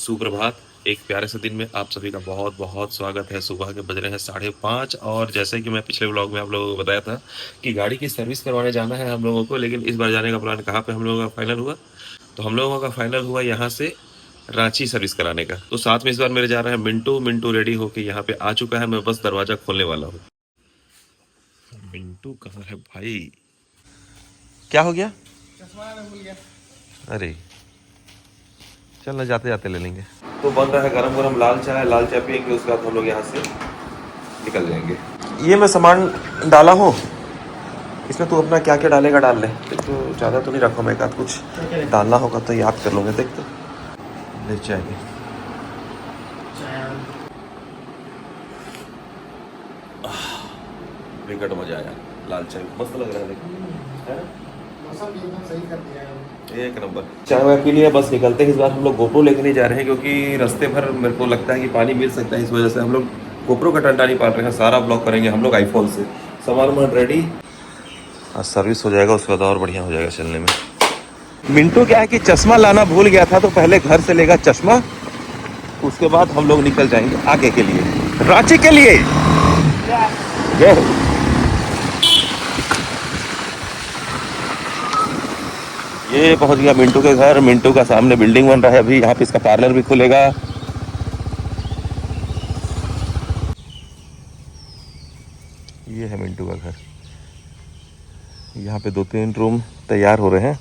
सुप्रभात। एक प्यारे से दिन में आप सभी का बहुत बहुत स्वागत है। सुबह के बज रहे हैं 5:30 और जैसे कि मैं पिछले व्लॉग में आप लोगों को बताया था कि गाड़ी की सर्विस करवाने जाना है हम लोगों को, लेकिन इस बार जाने का प्लान कहाँ पे हम लोगों का फाइनल हुआ, तो हम लोगों का फाइनल हुआ यहाँ से रांची सर्विस कराने का। तो साथ में इस बार मेरे जा रहे हैं मिंटू। मिंटू रेडी होके यहाँ पे आ चुका है, मैं बस दरवाजा खोलने वाला हूँ। मिंटू कहाँ है भाई? क्या हो गया? चश्मा भूल गया। अरे चल ना, जाते जाते ले लेंगे। तो बन रहा है गरम गरम लाल चाय पियेंगे, उसके बाद हम लोग यहाँ से निकल जाएंगे। ये मैं सामान डाला हूँ इसमें, तू अपना क्या क्या डालेगा डाल ले। तो ज़्यादा तो नहीं रखा मैं, एक आध कुछ डालना होगा तो याद कर लूँगा। देख तो ले जाएंगे। विकट मजा आया, लाल चाय मस्त लग रहा है, है ना? मौसम भी एकदम सही कर दिया है। एक नंबर। चाय वाय पी लिया, बस निकलते हैं। इस बार हम लोग गोप्रो लेके नहीं जा रहे हैं क्योंकि रास्ते भर मेरे को लगता है कि पानी मिल सकता है, इस वजह से हम लोग गोप्रो का डंडा नहीं पाल रहे हैं। सारा ब्लॉक करेंगे हम लोग आईफोन से। सामान रेडी, आज सर्विस हो जाएगा, उसके बाद और बढ़िया हो जाएगा चलने में। मिंटू क्या है कि चश्मा लाना भूल गया था, तो पहले घर से लेगा चश्मा, उसके बाद हम लोग निकल जाएंगे आगे के लिए, रांची के लिए। ये पहुंच गया मिंटू के घर। मिंटू का सामने बिल्डिंग बन रहा है अभी, यहाँ पे इसका पार्लर भी खुलेगा। ये है मिंटू का घर। यहाँ पे 2-3 रूम तैयार हो रहे हैं,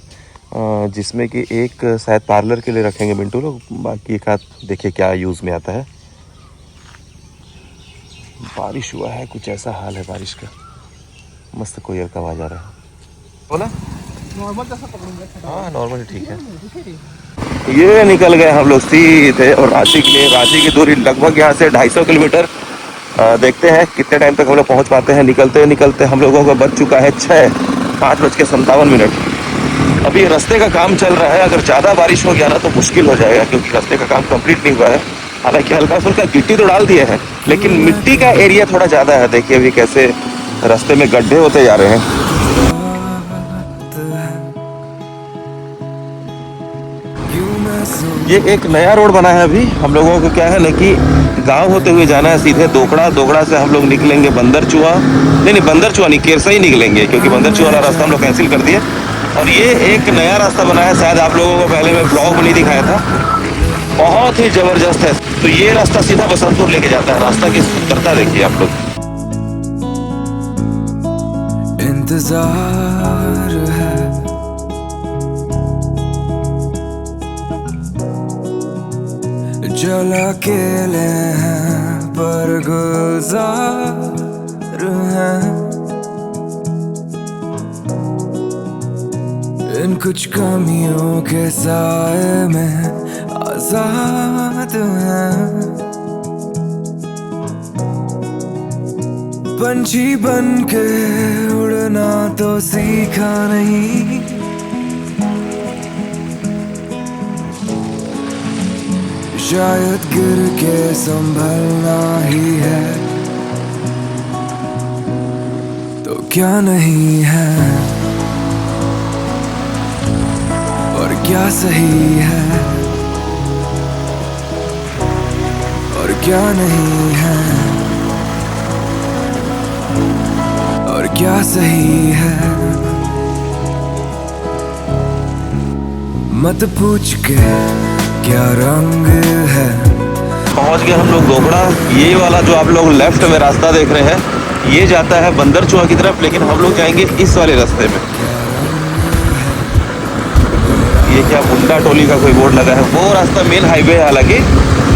जिसमें कि एक शायद पार्लर के लिए रखेंगे मिंटू लोग, बाकी एक आध देखे क्या यूज़ में आता है। बारिश हुआ है, कुछ ऐसा हाल है बारिश का। मस्त कोयल का आवाज आ रहा है। बोला नॉर्मल जैसा पकड़ूंगा। हाँ नॉर्मल ठीक है। ये निकल गए हम लोग सीधे और रांची के लिए। रांची की दूरी लगभग यहाँ से 250 किलोमीटर। देखते हैं कितने टाइम तक हम लोग पहुँच पाते हैं। निकलते निकलते हम लोगों को बज चुका है 5:57। अभी रास्ते का काम चल रहा है, अगर ज़्यादा बारिश हो गया ना तो मुश्किल हो जाएगा, क्योंकि रास्ते का काम कंप्लीट नहीं हुआ है। हालांकि हल्का फुल्का गिट्टी तो डाल दिए हैं, लेकिन मिट्टी का एरिया थोड़ा ज़्यादा है। देखिए अभी कैसे रास्ते में गड्ढे होते जा रहे हैं। ये एक नया रोड बना है अभी। हम लोगों को क्या है ना कि गांव होते हुए जाना है सीधे दोगड़ा। दोगड़ा से हम लोग निकलेंगे बंदरचुआ, नहीं बंदरचुआ नहीं, केरसा ही निकलेंगे, क्योंकि बंदरचुआ वाला रास्ता हम लोग कैंसिल कर दिए। और ये एक नया रास्ता बना है, शायद आप लोगों को पहले मैं ब्लॉग में नहीं दिखाया था, बहुत ही जबरदस्त है। तो ये रास्ता सीधा बसंतपुर लेके जाता है। रास्ता की सुंदरता देखिए आप लोग। इंतजार है जल अकेले हैं पर गुलजार हैं। इन कुछ कमियों के साए में आजाद हैं। पंछी बन के उड़ना तो सीखा नहीं, शायद गिर के संभलना ही है, तो क्या नहीं है और क्या सही है और क्या नहीं है और क्या सही है। मत पूछ के क्या रंग है। पहुंच गए हम लोग दोगड़ा। ये वाला जो आप लोग लेफ्ट में रास्ता देख रहे हैं, ये जाता है बंदरचुआ की तरफ, लेकिन हम लोग जाएंगे इस वाले रास्ते में। ये क्या मुंडा टोली का कोई बोर्ड लगा है, वो रास्ता मेन हाईवे है हालांकि,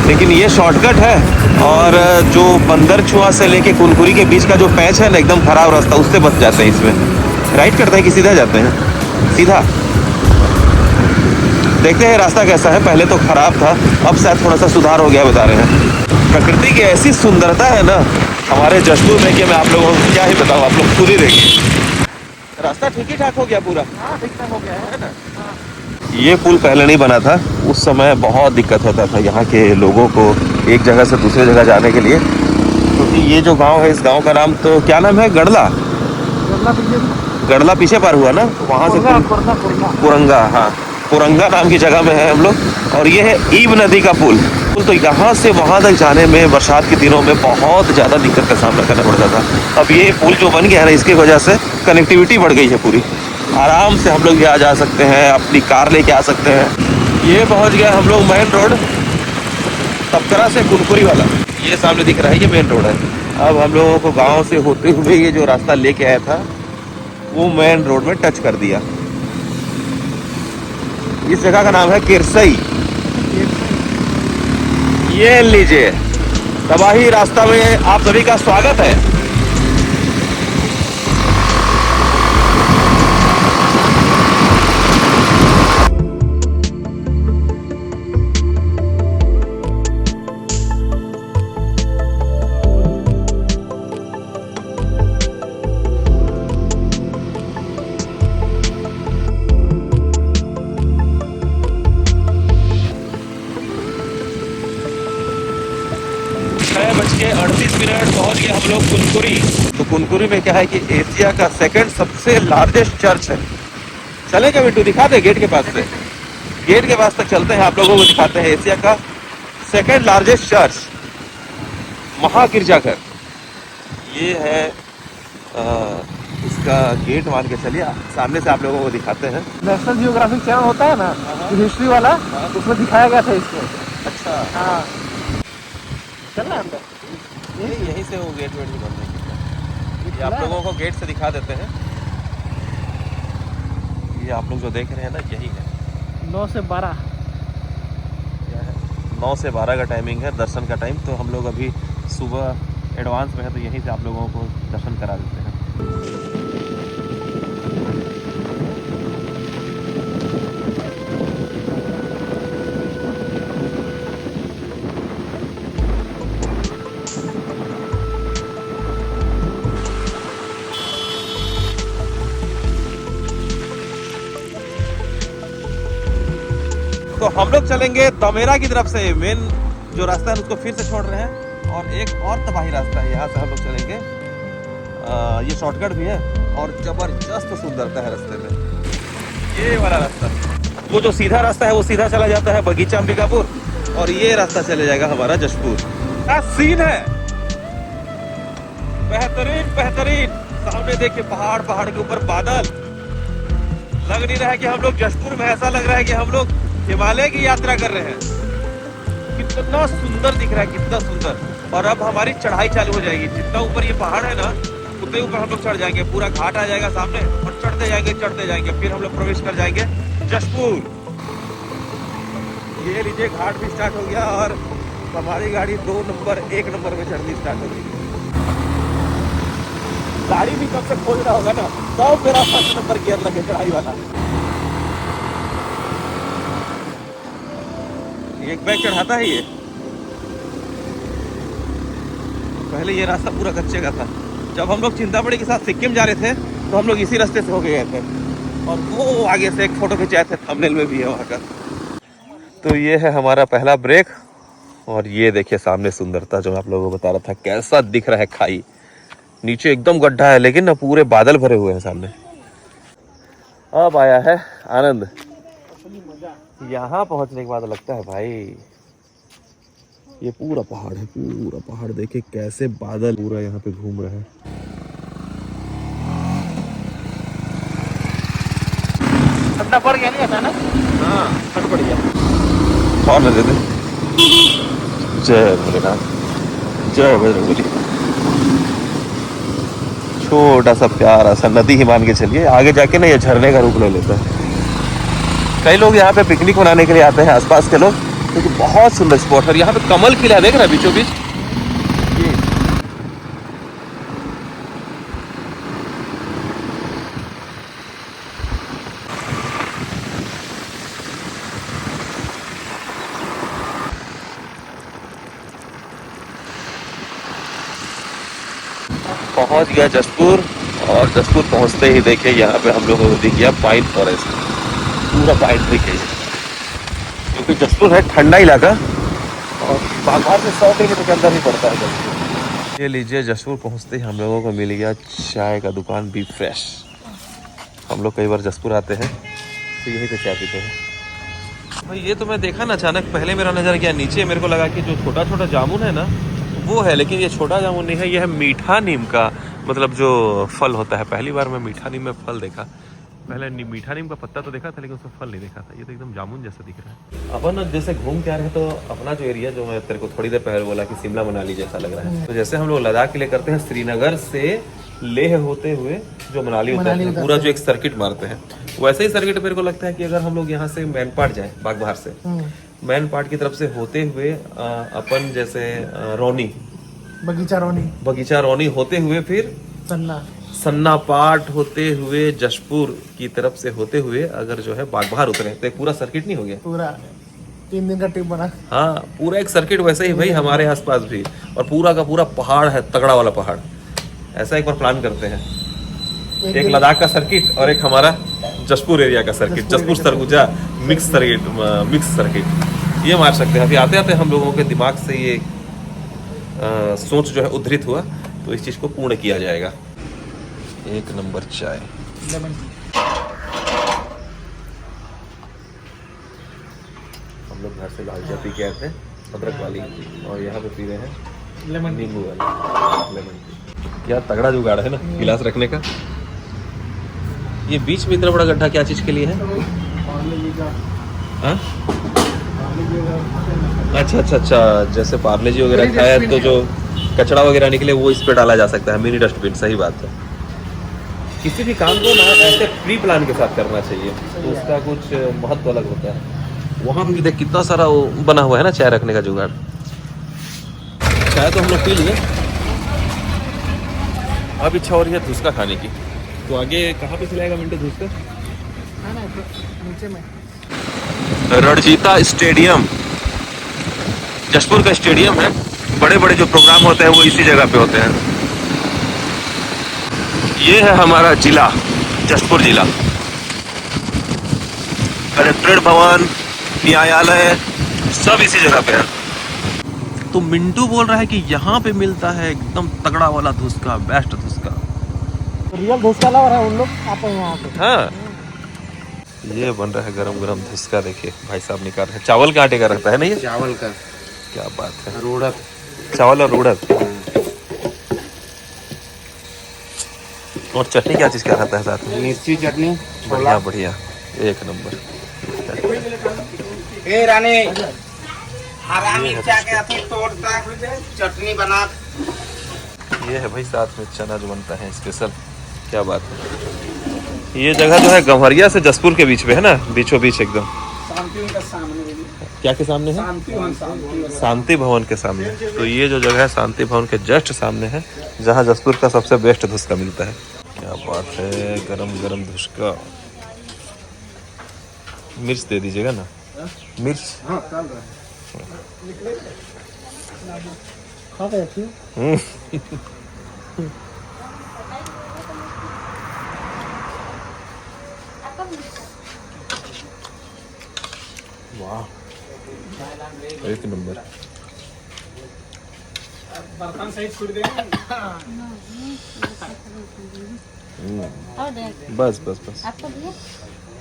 लेकिन ये शॉर्टकट है। और जो बंदरचुआ से लेके कुनकुरी के बीच का जो पैच है ना, एकदम खराब रास्ता, उससे बच जाते हैं। इसमें राइट करते हैं कि सीधा जाते हैं? सीधा। देखते हैं रास्ता कैसा है। पहले तो खराब था, अब शायद थोड़ा सा सुधार हो गया बता रहे हैं। प्रकृति की ऐसी सुंदरता है ना हमारे जशपुर में कि मैं आप लोगों को क्या ही बताऊँ, आप लोग खुद ही देखिए। रास्ता ठीक ही ठाक हो गया पूरा। हाँ ठीक ठाक हो गया है ना। ये पुल पहले नहीं बना था, उस समय बहुत दिक्कत होता था यहाँ के लोगों को एक जगह से दूसरे जगह जाने के लिए, क्योंकि ये जो गांव है, इस गांव का नाम तो क्या नाम है? गड़ला। गड़ला पीछे पार हुआ ना, वहाँ से कुरंगा। हाँ, पुरंगा नाम की जगह में है हम लोग। और ये है ईब नदी का पुल। तो यहाँ से वहाँ तक जाने में बरसात के दिनों में बहुत ज़्यादा दिक्कत का सामना करना पड़ता था। अब ये पुल जो बन गया है ना, इसकी वजह से कनेक्टिविटी बढ़ गई है पूरी। आराम से हम लोग यहाँ जा सकते हैं, अपनी कार लेके आ सकते हैं। ये पहुँच गया हम लोग मेन रोड, तपकरा से कुनकुरी वाला। ये सामने दिख रहा है, ये मेन रोड है। अब हम लोगों को गाँव से होते हुए ये जो रास्ता लेके आया था वो मेन रोड में टच कर दिया। इस जगह का नाम है किरसई। ये लीजिए, तबाही रास्ता में आप सभी का स्वागत है। पहुंच गए हम लोग कुनकुरी। तो कुनकुरी में क्या है कि एशिया का सेकंड सबसे लार्जेस्ट चर्च है। चले क्या बिट्टू, दिखा दे गेट के पास से। गेट के पास तक चलते हैं, आप लोगों को दिखाते हैं एशिया का सेकंड लार्जेस्ट चर्च, महागिरजाघर। ये है इसका गेट मान के चलिए, सामने से आप लोगों को दिखाते हैं। नेशनल जियोग्राफिक चैनल होता है ना, हिस्ट्री वाला, उसमें दिखाया गया था इसको। अच्छा, हाँ, चलना अंदर। यहीं से वो गेट वेट भी बंद है। ये आप लोगों को गेट से दिखा देते हैं। ये आप लोग जो देख रहे हैं ना, यही है 9 से 12। 9 से 12 का टाइमिंग है दर्शन का टाइम। तो हम लोग अभी सुबह एडवांस में है, तो यहीं से आप लोगों को दर्शन करा देते हैं। तो हम लोग चलेंगे तमेरा की तरफ से। मेन जो रास्ता है उसको फिर से छोड़ रहे हैं, और एक और तबाही रास्ता है, यहाँ से हम लोग चलेंगे। ये शॉर्टकट भी है और जबरदस्त सुंदरता है रास्ते में। ये वाला रास्ता, वो जो सीधा रास्ता है वो सीधा चला जाता है बगीचा अंबिकापुर, और ये रास्ता चले जाएगा हमारा जशपुर। क्या सीन है, बेहतरीन बेहतरीन। सामने देखिए पहाड़, पहाड़ के ऊपर बादल। लग नहीं रहा है कि हम लोग जशपुर में, ऐसा लग रहा है कि हम लोग हिमालय की यात्रा कर रहे हैं। कितना सुंदर दिख रहा है, कितना सुंदर। और अब हमारी चढ़ाई चालू हो जाएगी। जितना ऊपर ये पहाड़ है ना, उतने ऊपर हम लोग चढ़ जाएंगे। पूरा घाट आ जाएगा सामने, और चढ़ते जाएंगे, फिर हम लोग प्रवेश कर जाएंगे जशपुर। ये लीजिए, घाट भी स्टार्ट हो गया, और हमारी गाड़ी 2 नंबर 1 नंबर में चढ़नी स्टार्ट हो गई। गाड़ी भी कब से खोल रहा होगा ना, तब मेरा 1st नंबर गियर लगे चढ़ाई वाला। एक बैग चढ़ाता है ये। पहले ये रास्ता पूरा कच्चे का था। जब हम लोग चिंतामणि के साथ सिक्किम जा रहे थे, तो हम लोग इसी रास्ते से होके गए थे, और वो आगे से एक फोटो खिंचाए थे, थंबनेल में भी है वहाँ का। तो ये है हमारा पहला ब्रेक। और ये देखिए सामने सुंदरता, जो मैं आप लोगों को बता रहा था, कैसा दिख रहा है खाई। नीचे एकदम गड्ढा है, लेकिन ना पूरे बादल भरे हुए हैं सामने। अब आया है आनंद। यहाँ पहुंचने के बाद लगता है भाई, ये पूरा पहाड़ है, पूरा पहाड़ देखिए कैसे बादल पूरा यहाँ पे घूम रहे हैं। ठंडा पड़ गया नहीं अचानक? हाँ, ठंड पड़ गया। और लगे थे। जय भोलेनाथ, जय बजरंगबली। छोटा सा प्यारा सा नदी ही मान के चलिए। आगे जाके ना ये झरने का रूप ले लेता है। कई लोग यहाँ पे पिकनिक मनाने के लिए आते हैं, आसपास के लोग, क्योंकि बहुत सुंदर स्पॉट है। और यहाँ पे कमल खिला, देख रहा है बीचों बीच। पहुंच गया जशपुर, और जशपुर पहुंचते ही देखिए यहाँ पे हम लोगों को दिख गया पाइन फॉरेस्ट। पूरा पाइन ट्री है, क्योंकि जशपुर है ठंडा इलाका, और बाघार से 100 किलोमीटर के अंदर ही पड़ता है जशपुर। ये लीजिए, जशपुर पहुंचते ही हम लोगों को मिल गया चाय का दुकान, बी फ्रेश। हम लोग कई बार जशपुर आते हैं तो यहीं पे चाय पीते हैं। भाई ये तो मैं देखा ना, अचानक पहले मेरा नज़र गया नीचे, मेरे को लगा कि जो छोटा छोटा जामुन है ना वो है, लेकिन ये छोटा जामुन नहीं है, ये है मीठा नीम का मतलब जो फल होता है। पहली बार मैं मीठा नीम में फल देखा। पहले मीठा नीम का पत्ता तो देखा था लेकिन उसमें फल नहीं देखा था। ये तो एकदम जामुन जैसा दिख रहा है। अपन जैसे घूम के आ रहे हैं तो अपना जो एरिया, जो मैं तेरे को थोड़ी देर पहले बोला कि शिमला मनाली जैसा लग रहा है, तो जैसे हम लोग लद्दाख के लिए करते हैं श्रीनगर से लेह होते हुए जो मनाली होता है, पूरा जो एक सर्किट मारते हैं, वैसे ही सर्किट मेरे को लगता है कि अगर हम लोग यहाँ से मैनपाट जाए, बागबाहर से मैनपाट की तरफ से होते हुए अपन जैसे रौनी, बगीचा रौनी होते हुए फिर सन्ना पाट होते हुए जशपुर की तरफ से होते हुए अगर जो है बागबाहर उतरे तो एक पूरा सर्किट नहीं हो गया? पूरा 3 दिन का ट्रिप बना। हाँ, पूरा एक सर्किट वैसे ही भाई हमारे आसपास भी, और पूरा का पूरा पहाड़ है, तगड़ा वाला पहाड़। ऐसा एक बार प्लान करते हैं, एक लद्दाख का सर्किट और एक हमारा जशपुर एरिया का circuit, Jashpur Surguja mix circuit ये मार सकते हैं। अभी आते आते हम लोगों के दिमाग से ये सोच जो है उद्धृत हुआ, तो इस चीज को पूर्ण किया जाएगा। एक नंबर चाय, हम लोग घर से लाल चाय पी के आए थे अदरक वाली, और यहाँ पे पी रहे हैं नींबू वाली लेमन टी। क्या तगड़ा जुगाड़ है ना गिलास रखने का। ये बीच में इतना बड़ा गड्ढा क्या चीज के लिए है? हाँ? अच्छा, जैसे पार्ले जी वगैरह खाया तो जो कचरा वगैरह निकले वो इस पे डाला जा सकता है, मिनी डस्टबिन। सही बात है। किसी भी काम को ना ऐसे प्री प्लान के साथ करना चाहिए, तो उसका कुछ महत्व अलग होता है। वहाँ भी देख कितना सारा वो बना हुआ है ना चाय रखने का जुगाड़। चाय तो हम लोग पी लिए, अब इच्छा हो रही है धुसका खाने की। तो आगे कहाँ पे खिलाएगा मिंटू धुसका? नीचे में रणजीता स्टेडियम, जशपुर का स्टेडियम है। बड़े बड़े जो प्रोग्राम होते हैं वो इसी जगह पे होते हैं। ये है हमारा जिला, जशपुर जिला। कलेक्ट्रेट भवन, न्यायालय सब इसी जगह पे है। तो मिंटू बोल रहा है कि यहाँ पे मिलता है एकदम तगड़ा वाला dhuska, best dhuska. Real dhuska lover है उन लोग आप यहाँ पे। हाँ, ये बन रहा है गरम गरम धुसका। देखिए भाई साहब निकाल रहे हैं। चावल का आटे का रहता है ना ये? चावल का। क्या बात है, रोड़ा चावल और उड़द। और चटनी क्या चीज का रहता है साथ में? मिर्ची चटनी। बढ़िया बढ़िया, एक नंबर। ए रानी हरा मिर्चा के अथी तोड़ता चटनी बना। ये है भाई साथ में चना जो बनता है स्पेशल। क्या बात है। ये जगह जो है गम्हरिया से जशपुर के बीच में है ना, बीचों बीच एकदम। शांति उनका सामने क्या के सामने है? शांति भवन के सामने। तो ये जो जगह है शांति भवन के जस्ट सामने है, जहाँ जशपुर का सबसे बेस्ट धुसका मिलता है। क्या बात है, गरम गरम धुसका। मिर्च दे दीजिएगा ना, मिर्च। वाह, एक नंबर। बर्तन सही छोड़ दे। बस बस बस,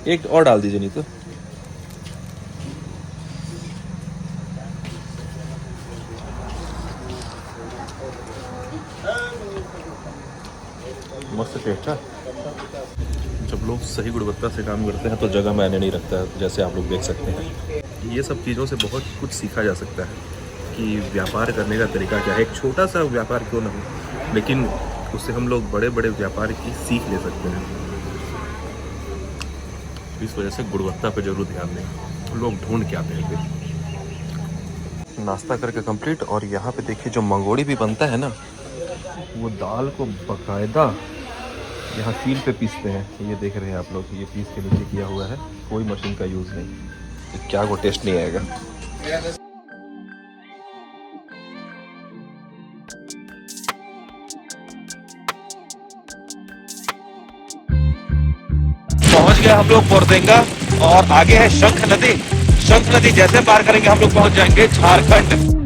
एक और डाल दीजिए नहीं तो। मस्त टेस्ट है। जब लोग सही गुणवत्ता से काम करते हैं तो जगह मायने नहीं रखता है, जैसे आप लोग देख सकते हैं। ये सब चीज़ों से बहुत कुछ सीखा जा सकता है कि व्यापार करने का तरीका क्या है। एक छोटा सा व्यापार क्यों ना हो, लेकिन उससे हम लोग बड़े बड़े व्यापार की सीख ले सकते हैं। इस वजह से गुणवत्ता पे जरूर ध्यान दें। लोग ढूंढ के आते हैं फिर। नाश्ता करके कंप्लीट, और यहाँ पे देखिए जो मंगोड़ी भी बनता है ना, वो दाल को बकायदा यहाँ सील पे पीसते हैं। ये देख रहे हैं आप लोग, ये पीस के नीचे किया हुआ है, कोई मशीन का यूज़ नहीं। तो क्या वो टेस्ट नहीं आएगा। पहुंच गए हम लोग पोरतेंगा, और आगे है शंख नदी। शंख नदी जैसे पार करेंगे हम लोग पहुंच जाएंगे झारखंड।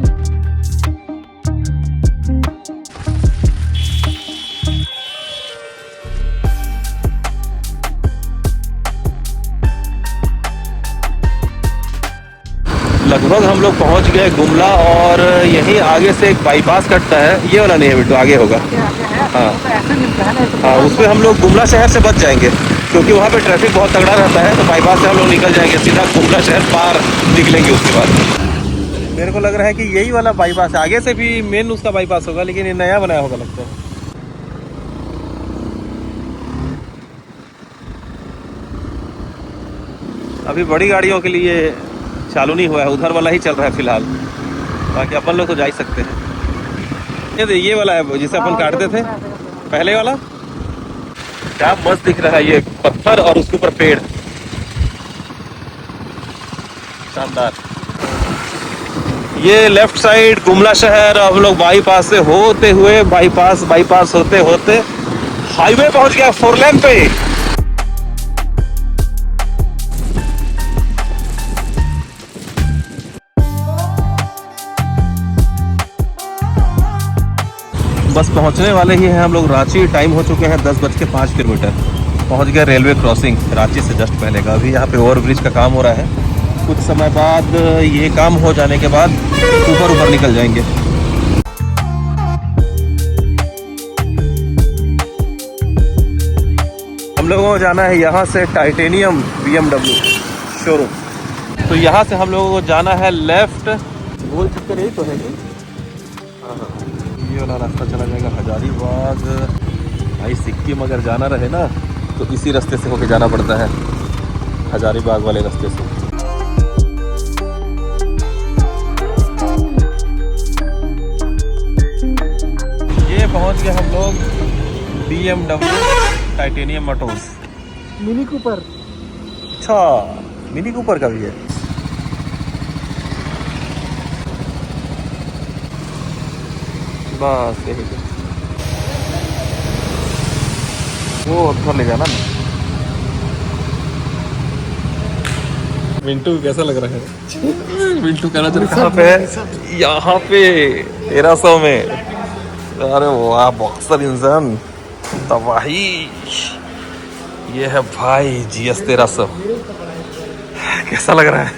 लगभग हम लोग पहुंच गए गुमला, और यहीं आगे से एक बाईपास कटता है, ये वाला नहीं है बिट्टू, आगे होगा। हाँ तो ऐसे मिलता है ना, हाँ, उसमें हम लोग गुमला शहर से बच जाएंगे, क्योंकि वहाँ पे ट्रैफिक बहुत तगड़ा रहता है। तो बाईपास से हम लोग निकल जाएंगे, सीधा गुमला शहर पार निकलेंगे उसके बाद। मेरे को लग रहा है कि यही वाला बाईपास है, आगे से भी मेन उसका बाईपास होगा, लेकिन ये नया बनाया होगा लगता है। अभी बड़ी गाड़ियों के लिए चालू नहीं हुआ है, उधर वाला ही चल रहा है फिलहाल, बाकी अपन लोग तो जा ही सकते हैं। ये वाला है जिसे अपन काटते थे पहले वाला, क्या मस्त दिख रहा है, ये पत्थर और उसके ऊपर पेड़, शानदार। ये लेफ्ट साइड गुमला शहर, हम लोग बाईपास से होते हुए बाईपास होते होते हाईवे पहुंच गया, 4 लेन पे। बस पहुंचने वाले ही हैं हम लोग रांची। टाइम हो चुके हैं 10:05। पहुंच गए रेलवे क्रॉसिंग रांची से जस्ट पहले का। अभी यहाँ पे ओवरब्रिज का काम हो रहा है, कुछ समय बाद ये काम हो जाने के बाद ऊपर निकल जाएंगे। हम लोगों को जाना है यहाँ से टाइटेनियम BMW शोरूम। तो यहाँ से हम लोगों को जाना है लेफ्ट, गोल चक्कर यही तो है कि हाँ, ये वाला रास्ता चला जाएगा हजारीबाग। भाई सिक्किम अगर जाना रहे ना तो इसी रास्ते से होके जाना पड़ता है, हजारीबाग वाले रास्ते से। ये पहुंच गए हम लोग BMW titanium Motors. Mini Cooper. अच्छा, मिनी कूपर का भी है। बस यही है। वो उधर ले जाना। मिंटू कैसा लग रहा है? मिंटू कहना चल कहाँ पे है? यहाँ पे 1300 में। अरे वाह, बॉक्सर इंजन तबाही। ये है भाई GS 1300। कैसा लग रहा है?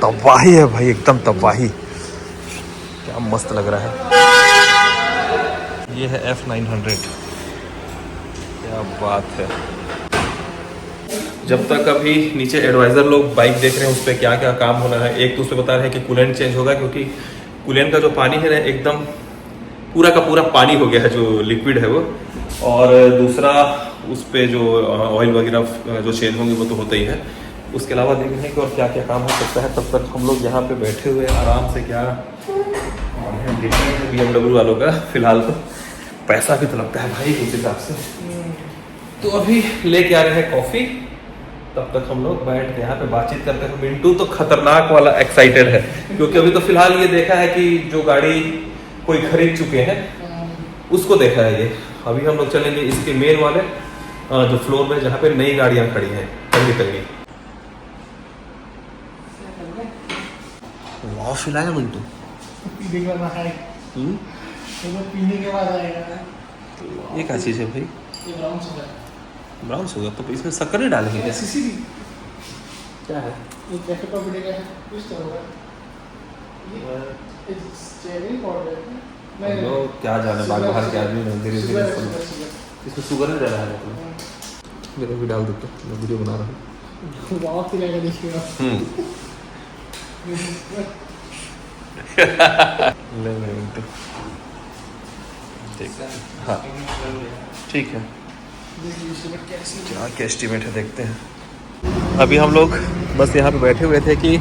तबाही है भाई, एकदम तबाही। क्या मस्त लग रहा है। ये है F900। क्या बात है। जब तक अभी नीचे एडवाइज़र लोग बाइक देख रहे हैं उस पर क्या क्या काम होना है। एक तो उस पर बता रहे हैं कि कूलेंट चेंज होगा, क्योंकि कूलेंट का जो पानी है ना एकदम पूरा का पूरा पानी हो गया है, जो लिक्विड है वो। और दूसरा उस पर जो ऑयल वगैरह जो चेंज होंगे वो तो होता ही है। उसके अलावा देखते हैं कि और क्या क्या काम हो सकता है। तब तक हम लोग यहाँ पे बैठे हुए आराम से क्या BMW वालों का फिलहाल तो पैसा भी तो लगता है भाई उस हिसाब से। तो अभी लेके आ रहे हैं कॉफ़ी, तब तक हम लोग बैठ के यहाँ पे बातचीत करते हैं। मिंटू तो खतरनाक वाला एक्साइटेड है, क्योंकि अभी तो फिलहाल ये देखा है कि जो गाड़ी कोई खरीद चुके हैं उसको देखा है ये। अभी हम लोग चलेंगे इसके मेन वाले जो फ्लोर में जहाँ पे नई गाड़ियाँ खड़ी हैं तंगी। वाह, फिलहाल मिंटू पीने के बाद है, तो पीने के बाद आएगा। ये क्या चीज़ है भाई? ये ब्राउन शुगर। Brown sugar? तो इसमें शक्कर नहीं डालेंगे क्या? सीसीडी क्या है? ये कैफे कॉफी डे का है, कुछ तो होगा। ये चेरी पाउडर है। हम लोग क्या जाने, बाग बाहर के आदमी में धीरे धीरे इसमें शुगर नहीं डाला है मतलब। मेरे भी डाल देते, मैं वीडियो बना रहा हूँ। बहुत ही लगेगा देखिएगा। ले ठीक। हाँ ठीक है, क्या एस्टीमेट है देखते हैं। अभी हम लोग बस यहाँ पे बैठे हुए थे कि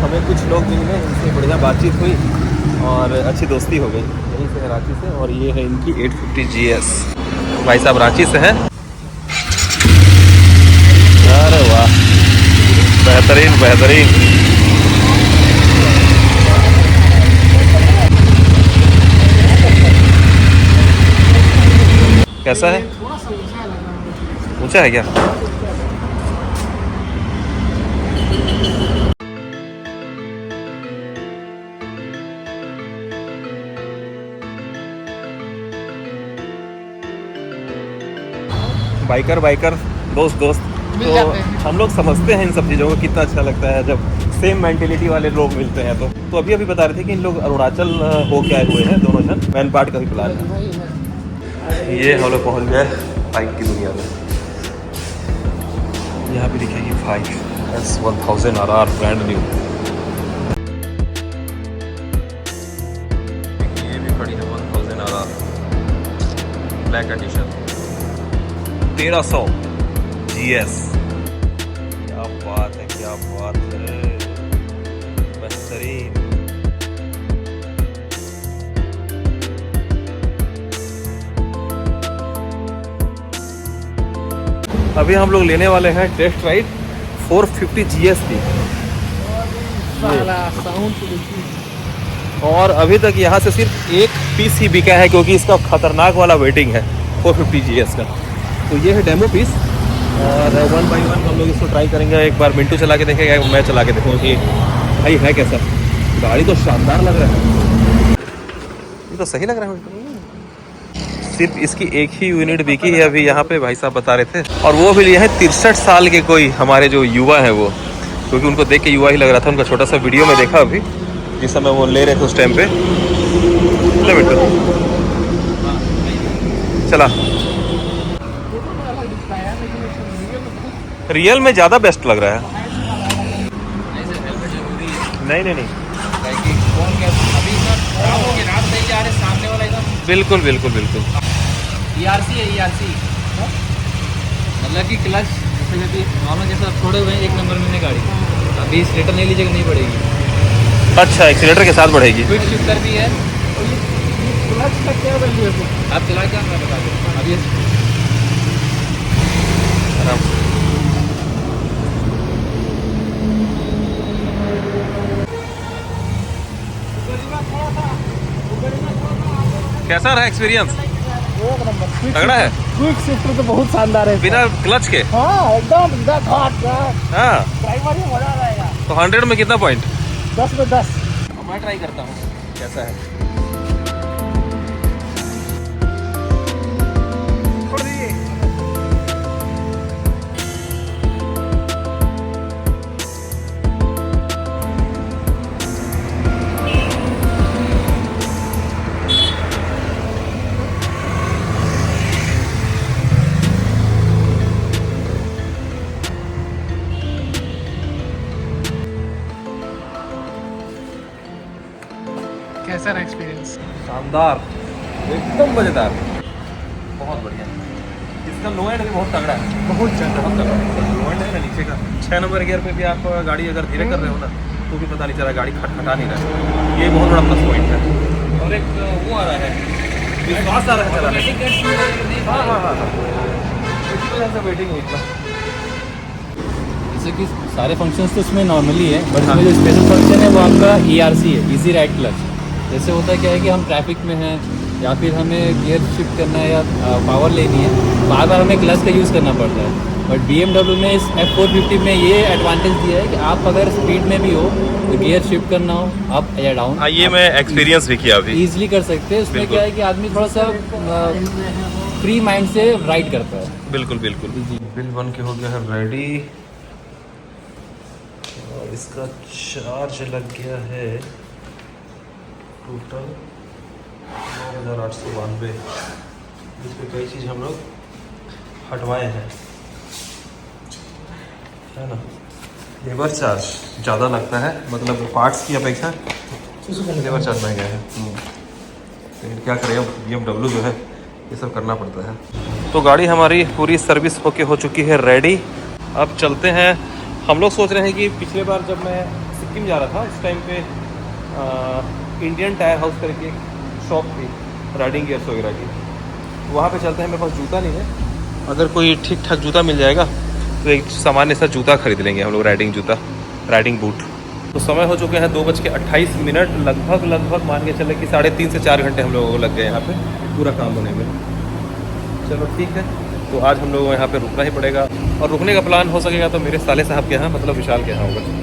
हमें कुछ लोग मिले, इनसे बढ़िया बातचीत हुई और अच्छी दोस्ती हो गई। यहीं से है रांची से, और ये है इनकी 850 GS। भाई साहब रांची से हैं। अरे वाह, बेहतरीन बेहतरीन। कैसा है? ऊंचा है क्या? बाइकर दोस्त तो हम लोग समझते हैं इन सब चीज़ों को कितना अच्छा लगता है जब सेम मेंटेलिटी वाले लोग मिलते हैं। तो अभी अभी बता रहे थे कि इन लोग अरुणाचल हो के आए हुए हैं दोनों जन। वैन पार्ट का भी प्लान है। ये हम लोग पहुँच गए बाइक की दुनिया में। यहाँ पे दिखेगी 5S1000 RR ब्रांड न्यू। ये भी खड़ी है 1000 RR ब्लैक एडिशन 1300 GS। क्या बात है, क्या बात है, बेहतरीन। अभी हम लोग लेने वाले हैं टेस्ट राइड 450 GS की। और अभी तक यहाँ से सिर्फ एक पीस ही बिका है, क्योंकि इसका खतरनाक वाला वेटिंग है 450 GS का। तो ये है डेमो पीस, और 1 बाई 1 हम लोग इसको ट्राई करेंगे। एक बार मिंटू चला के देखेगा, मैं चला के देखूँगा कि भाई है कैसा। गाड़ी तो शानदार लग रहा है, ये तो सही लग रहा है। सिर्फ इसकी एक ही यूनिट बिकी है अभी यहाँ पे, भाई साहब बता रहे थे। और वो भी लिए हैं 63 साल के कोई हमारे जो युवा हैं वो, क्योंकि उनको देख के युवा ही लग रहा था। उनका छोटा सा वीडियो में देखा अभी, जिस समय वो ले रहे थे उस टाइम पे। चलो बेटा चला। रियल में ज़्यादा बेस्ट लग रहा है। नहीं बिल्कुल बिल्कुल बिल्कुल। ERC है, ERC मतलब कि क्लच नॉर्मल जैसा थोड़े हुए एक नंबर में गाड़ी। अभी एक्सीलेटर नहीं लीजिएगा, नहीं बढ़ेगी। अच्छा, एक्सीलेटर के साथ बढ़ेगी। क्विक शिफ्टर भी है। क्लच का क्या वैल्यू है आप चला क्या, मैं बता दूँ अभी। कैसा रहा एक्सपीरियंस? तगड़ा है। क्विक शिफ्टर तो बहुत शानदार है बिना क्लच के। हाँ एकदम सीधा घाट। हाँ, ड्राइवर ही मजा आएगा। तो 100 में कितना पॉइंट? 10 में 10। मैं ट्राई करता हूँ कैसा है। कैसा रहा एक्सपीरियंस? शानदार, एकदम मजेदार, बहुत बढ़िया। इसका लो एंड भी बहुत तगड़ा है, बहुत तगड़ा। लो एंड है ना नीचे का। 6 नंबर गियर पे भी आप गाड़ी अगर धीरे कर रहे हो ना, तो भी पता नहीं चला गाड़ी खटखटा नहीं रहा है। ये बहुत बड़ा प्लस पॉइंट है। और एक वो आ रहा है, विश्वास आ रहा है चलाने। हाँ, इसी वजह से वेटिंग हुई इतना। जैसे कि सारे फंक्शंस तो इसमें नॉर्मली है, बट इसमें जो स्पेशल फंक्शन है वो आपका ERC है, इजी राइड क्लच। जैसे होता क्या है कि हम ट्रैफिक में हैं या फिर हमें गियर शिफ्ट करना है या पावर लेनी है, बार बार हमें क्लच का यूज़ करना पड़ता है। बट BMW ने इस F450 में ये एडवांटेज दिया है कि आप अगर स्पीड में भी हो तो गियर शिफ्ट करना हो अप या डाउन, हाँ, ये मैं एक्सपीरियंस भी किया अभी, ईजिली कर सकते हैं। उसमें क्या है कि आदमी थोड़ा सा फ्री माइंड से राइड करता है। बिल्कुल बिल्कुल। बिल बन के हो गया है रेडी, और इसका चार्ज लग गया है टोटल 9892। इस पर कई चीज़ हम लोग हटवाए हैं, है ना। लेबर चार्ज ज़्यादा लगता है, मतलब पार्ट्स की अपेक्षा लेबर चार्ज महंगा है। लेकिन क्या करें, अब BMW जो है ये सब करना पड़ता है। तो गाड़ी हमारी पूरी सर्विस होके हो चुकी है रेडी। अब चलते हैं। हम लोग सोच रहे हैं कि पिछले बार जब मैं सिक्किम जा रहा था उस टाइम पे इंडियन टायर हाउस करके एक शॉप थी राइडिंग गियर्स वगैरह की, वहाँ पे चलते हैं। मेरे पास जूता नहीं है, अगर कोई ठीक ठाक जूता मिल जाएगा तो एक सामान्य सा जूता खरीद लेंगे हम लोग, राइडिंग जूता, राइडिंग बूट। तो समय हो चुके हैं 2:28, लगभग मान के चले कि 3.5 से 4 घंटे हम लोगों को लग गए यहाँ पे पूरा काम होने में। चलो ठीक है, तो आज हम लोगों को यहाँ पे रुकना ही पड़ेगा, और रुकने का प्लान हो सकेगा तो मेरे साले साहब के यहाँ, मतलब विशाल के यहाँ होगा।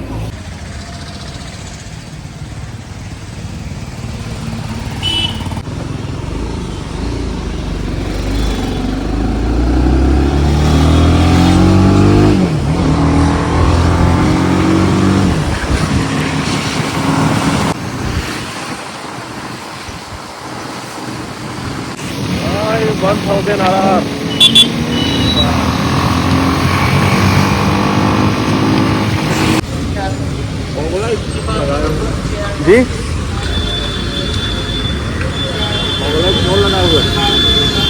1000 RR। जी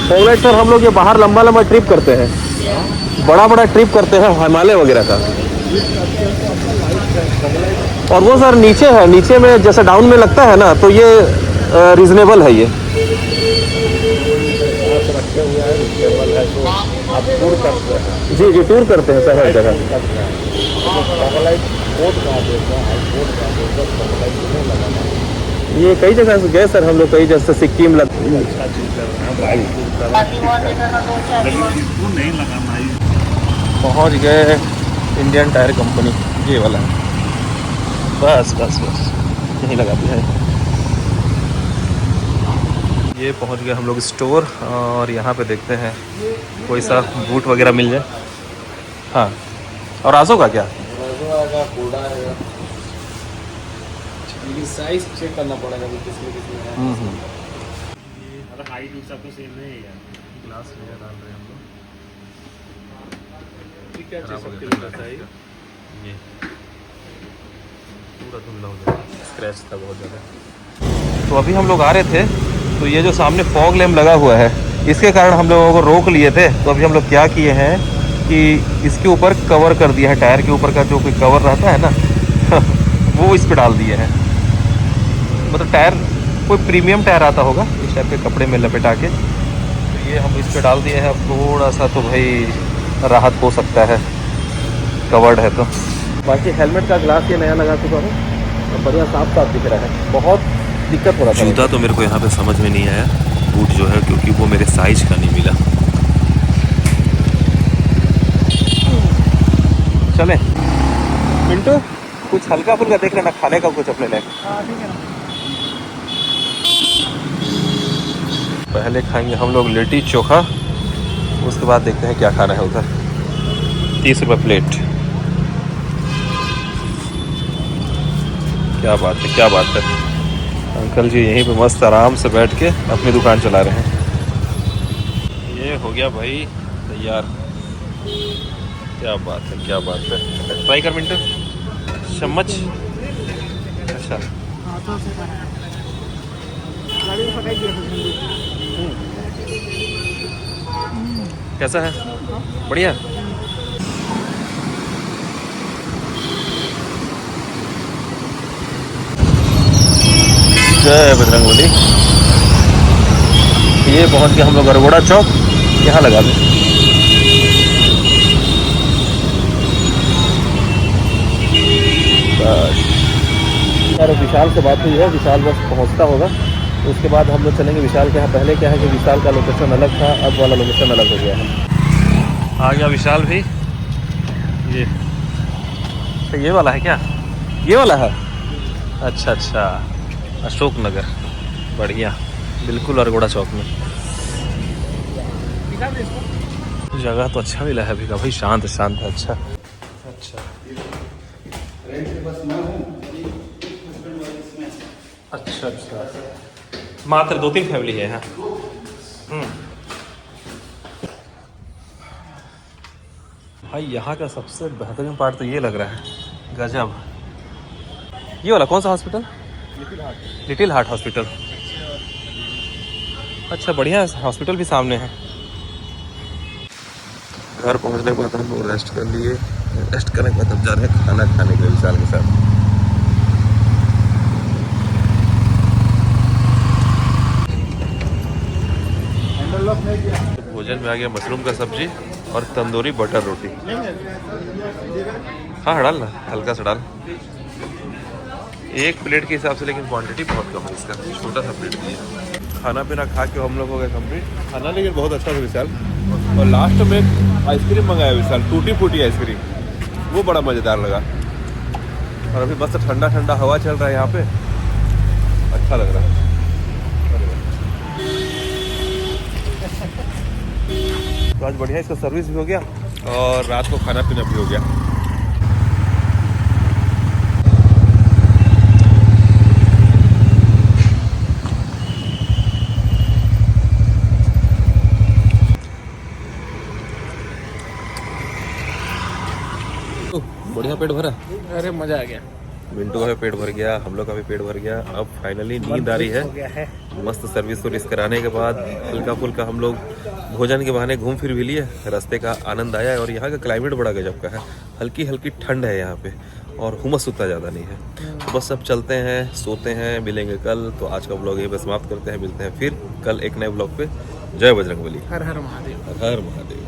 फॉगलाइट सर हम लोग ये बाहर लंबा लंबा ट्रिप करते हैं, बड़ा बड़ा ट्रिप करते हैं हिमालय वगैरह का। और वो सर नीचे है, नीचे में जैसे डाउन में लगता है ना, तो ये रीजनेबल है ये। जी जी टूर करते हैं सर हर जगह। ये कई जगह से गए सर हम लोग, कई जैसे सिक्किम लग पहुंच गए इंडियन टायर कंपनी, ये वाला है। बस बस बस यहीं लगाते हैं। ये पहुंच गए हम लोग स्टोर, और यहाँ पे देखते हैं कोई सा बूट वगैरह मिल जाए। हाँ, और आजो का क्या साइज चेक करना पड़ेगा किसमें हाइट सब तो सेम नहीं है यार। ग्लास लेयर डाल रहे हैं हम लोग। क्या चीज़ सबके लिए चाहिए? ये पूरा धुंधला हो गया, स्क्रैच था बहुत ज़्यादा। तो अभी हम लोग आ रहे थे, तो ये जो सामने फॉग लैम्प लगा हुआ है, इसके कारण हम लोगों को रोक लिए थे। तो अभी हम लोग क्या किए हैं कि इसके ऊपर कवर कर दिया है, टायर के ऊपर का जो कोई कवर रहता है ना वो इस पे डाल दिए हैं। मतलब टायर कोई प्रीमियम टायर आता होगा इस टाइप के कपड़े में लपेटा के, तो ये हम इस पे डाल दिए हैं। अब थोड़ा सा तो भाई राहत हो सकता है, कवर्ड है तो। बाकी हेलमेट का ग्लास ये नया लगा चुका हूँ, बढ़िया साफ साफ दिख रहा है। बहुत दिक्कत हो रहा था। जूता तो मेरे को यहाँ पे समझ में नहीं आया, बूट जो है, क्योंकि वो मेरे साइज का नहीं मिला। चले मिंटू, कुछ हल्का फुल्का देख लेना, खाने का कुछ अपने लिए। पहले खाएंगे हम लोग लिट्टी चोखा, उसके बाद देखते हैं क्या खाना है उधर। 30 रुपये प्लेट। क्या बात है, क्या बात है। अंकल जी यहीं पे मस्त आराम से बैठ के अपनी दुकान चला रहे हैं। ये हो गया भाई तैयार। क्या बात है, क्या बात है। ट्राई कर मिनट। चम्मच, अच्छा कैसा है? बढ़िया। जय बजरंगबली। ये पहुंच गए हम लोग अरगोड़ा चौक, यहाँ लगा दें। यार विशाल से बात हुई है, विशाल बस पहुंचता होगा, तो उसके बाद हम लोग चलेंगे विशाल के यहाँ। पहले क्या है कि विशाल का लोकेशन अलग था, अब वाला लोकेशन अलग हो गया है। आ गया विशाल भी। ये तो ये वाला है क्या? ये वाला है, अच्छा अच्छा। अशोक नगर, बढ़िया, बिल्कुल अरगोड़ा चौक में। जगह तो अच्छा मिला है अभी का भाई, शांत शांत है। अच्छा अच्छा अच्छा अच्छा, मात्र 2-3 फैमिली है यहाँ। भाई यहाँ का सबसे बेहतरीन पार्ट तो ये लग रहा है, गजब। ये वाला कौन सा हॉस्पिटल? Little heart hospital. अच्छा बढ़िया, हॉस्पिटल भी सामने है। घर पहुँचने के बाद हम लोग रेस्ट कर लिए। रेस्ट करने के बाद हम जा रहे हैं खाना खाने के लिए विशाल के साथ। भोजन में आ गया मशरूम का सब्जी और तंदूरी बटर रोटी। हाँ डाल ना, हल्का सा डाल। एक प्लेट के हिसाब से, लेकिन क्वांटिटी बहुत कम है इसका, छोटा सा प्लेट दिया। खाना पीना खा के हम लोग हो गए कंप्लीट। खाना लेकिन बहुत अच्छा था विशाल। और लास्ट में आइसक्रीम मंगाया विशाल, टूटी फूटी आइसक्रीम, वो बड़ा मज़ेदार लगा। और अभी बस ठंडा ठंडा हवा चल रहा है यहाँ पे, अच्छा लग रहा है। तो आज बढ़िया इसका सर्विस भी हो गया और रात को खाना पीना भी हो गया। बढ़िया पेट भरा। अरे मजा आ गया। मिंटू का भी पेट भर गया, हम लोग का भी पेट भर गया। अब फाइनली नींद आ रही हो है। गया है। मस्त सर्विस कराने के बाद हल्का फुल्का हम लोग भोजन के बहाने घूम फिर भी लिए, रास्ते का आनंद आया। और यहाँ का क्लाइमेट बड़ा गजब का है, हल्की हल्की ठंड है यहाँ पे और हुमस उतना ज़्यादा नहीं है। तो बस अब चलते हैं, सोते हैं, मिलेंगे कल। तो आज का ब्लॉग यहीं पे समाप्त करते हैं, मिलते हैं फिर कल एक नए ब्लॉग पे। जय बजरंगबली। हर हर महादेव। हर हर महादेव।